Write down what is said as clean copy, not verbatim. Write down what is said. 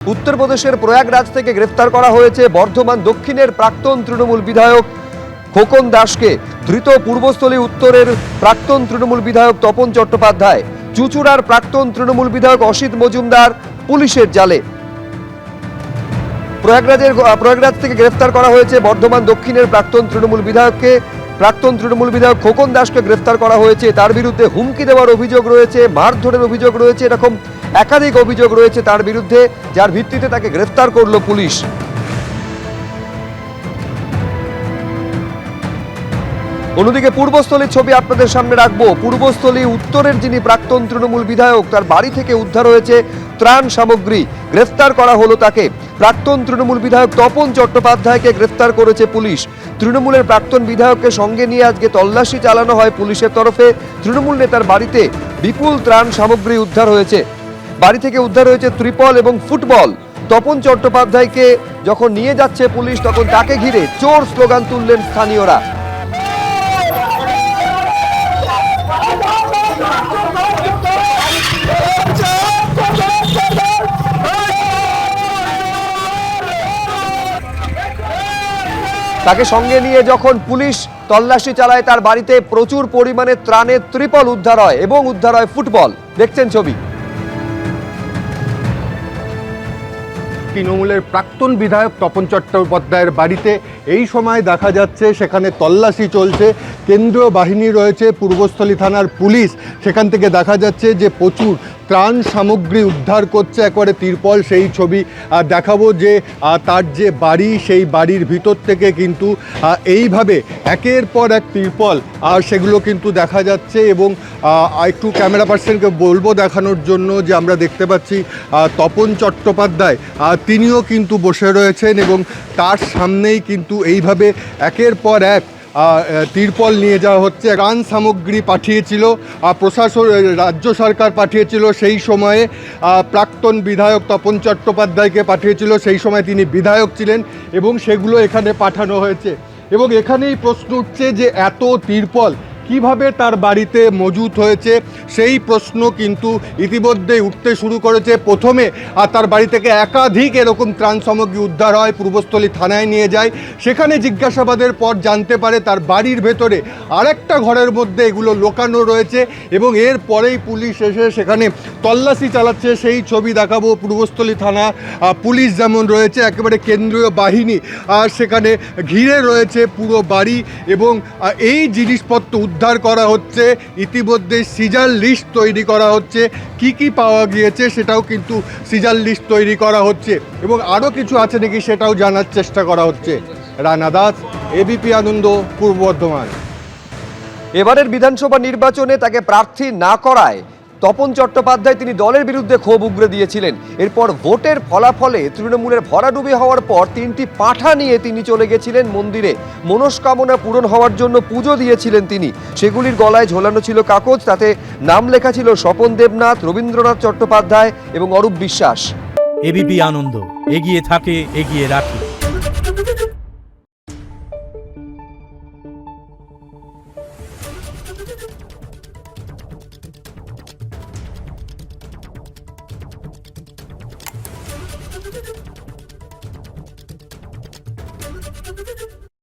উত্তরপ্রদেশের প্রয়াগরাজ থেকে গ্রেফতার করা হয়েছে বর্ধমান দক্ষিণের প্রাক্তন তৃণমূল বিধায়ক খোকন দাসকে। ধৃত পূর্বস্থলী উত্তরের প্রাক্তন তৃণমূল বিধায়ক তপন চট্টোপাধ্যায়, চুঁচুড়ার প্রাক্তন তৃণমূল বিধায়ক অসিত মজুমদার পুলিশের জালে। প্রয়াগরাজ থেকে গ্রেফতার করা হয়েছে বর্ধমান দক্ষিণের প্রাক্তন তৃণমূল বিধায়ক খোকন দাসকে গ্রেফতার করা হয়েছে। তার বিরুদ্ধে হুমকি দেওয়ার অভিযোগ রয়েছে, মারধরের অভিযোগ রয়েছে, এরকম একাধিক অভিযোগ রয়েছে তার বিরুদ্ধে, যার ভিত্তিতে তাকে গ্রেফতার করল পুলিশ। অন্যদিকে পূর্বস্থলীর ছবি আপনাদের সামনে রাখবো। পূর্বস্থলী উত্তরের যিনি প্রাক্তন তৃণমূল বিধায়ক, তার বাড়ি থেকে উদ্ধার হয়েছে ত্রাণ সামগ্রী। গ্রেফতার করা হলো তাকে। প্রাক্তন তৃণমূল বিধায়ক তপন চট্টোপাধ্যায়কে গ্রেফতার করেছে পুলিশ। তৃণমূলের প্রাক্তন বিধায়ককে সঙ্গে নিয়ে আজকে তল্লাশি চালানো হয় পুলিশের তরফে। তৃণমূল নেতার বাড়িতে বিপুল ত্রাণ সামগ্রী উদ্ধার হয়েছে। বাড়ি থেকে উদ্ধার হয়েছে ত্রিপল এবং ফুটবল। তপন চট্টোপাধ্যায়কে যখন নিয়ে যাচ্ছে পুলিশ, তখন তাকে ঘিরে চোর স্লোগান তুললেন স্থানীয়রা। তাকে সঙ্গে নিয়ে যখন পুলিশ তল্লাশি চালায়, তার বাড়িতে প্রচুর পরিমাণে ত্রাণের ত্রিপল উদ্ধার হয় এবং উদ্ধার হয় ফুটবল। দেখছেন ছবি। তৃণমূলের প্রাক্তন বিধায়ক তপন চট্টোপাধ্যায়ের বাড়িতে এই সময় দেখা যাচ্ছে সেখানে তল্লাশি চলছে। কেন্দ্রীয় বাহিনী রয়েছে, পূর্বস্থলী থানার পুলিশ, সেখান থেকে দেখা যাচ্ছে যে প্রচুর ত্রাণ সামগ্রী উদ্ধার করছে। একবারে তিরপল সেই ছবি দেখাবো যে তার যে বাড়ি, সেই বাড়ির ভিতর থেকে কিন্তু এইভাবে একের পর এক তিরপল সেগুলো কিন্তু দেখা যাচ্ছে। এবং একটু ক্যামেরা পার্সনকে বলবো দেখানোর জন্য যে আমরা দেখতে পাচ্ছি তপন চট্টোপাধ্যায় তিনিও কিন্তু বসে রয়েছেন এবং তার সামনেই কিন্তু এইভাবে একের পর এক তিরপল নিয়ে যাওয়া হচ্ছে। ত্রাণ সামগ্রী পাঠিয়েছিল প্রশাসন, রাজ্য সরকার পাঠিয়েছিল, সেই সময়ে প্রাক্তন বিধায়ক তপন চট্টোপাধ্যায়কে পাঠিয়েছিল, সেই সময় তিনি বিধায়ক ছিলেন, এবং সেগুলো এখানে পাঠানো হয়েছে। এবং এখানেই প্রশ্ন উঠছে যে এত তিরপল কিভাবে তার বাড়িতে মজুত হয়েছে, সেই প্রশ্ন কিন্তু ইতিমধ্যেই উঠতে শুরু করেছে। প্রথমে তার বাড়ি থেকে একাধিক এরকম ত্রাণ সামগ্রী উদ্ধার হয়, পূর্বস্থলী থানায় নিয়ে যায়। সেখানে জিজ্ঞাসাবাদের পর জানতে পারে তার বাড়ির ভেতরে আরেকটা ঘরের মধ্যে এগুলো লোকানো রয়েছে, এবং এর পরেই পুলিশ এসে সেখানে তল্লাশি চালাচ্ছে। সেই ছবি দেখাবো। পূর্বস্থলী থানা পুলিশ যেমন রয়েছে, একেবারে কেন্দ্রীয় বাহিনী সেখানে ঘিরে রয়েছে পুরো বাড়ি, এবং এই জিনিসপত্র উদ্ধার করা হচ্ছে। ইতিমধ্যে সিজার লিস্ট তৈরি করা হচ্ছে, কি পাওয়া গিয়েছে সেটাও কিন্তু সিজার লিস্ট তৈরি করা হচ্ছে, এবং আরও কিছু আছে নাকি সেটাও জানার চেষ্টা করা হচ্ছে। রানা দাস, এবিপি আনন্দ, পূর্ব বর্ধমান। এবারের বিধানসভা নির্বাচনে তাকে প্রার্থী না করায় তপন চট্টোপাধ্যায় তিনি দলের বিরুদ্ধে ক্ষোভ উগরে দিয়েছিলেন। এরপর ভোটের ফলাফলে তৃণমূলের ভরাডুবি হওয়ার পর 3টি পাঁঠা নিয়ে তিনি চলে গেছিলেন মন্দিরে। মনস্কামনা পূরণ হওয়ার জন্য পুজো দিয়েছিলেন তিনি। সেগুলির গলায় ঝোলানো ছিল কাগজ, তাতে নাম লেখা ছিল স্বপন দেবনাথ, রবীন্দ্রনাথ চট্টোপাধ্যায় এবং অরূপ বিশ্বাস। এবিপি আনন্দ, এগিয়ে থাকে, এগিয়ে রাখে।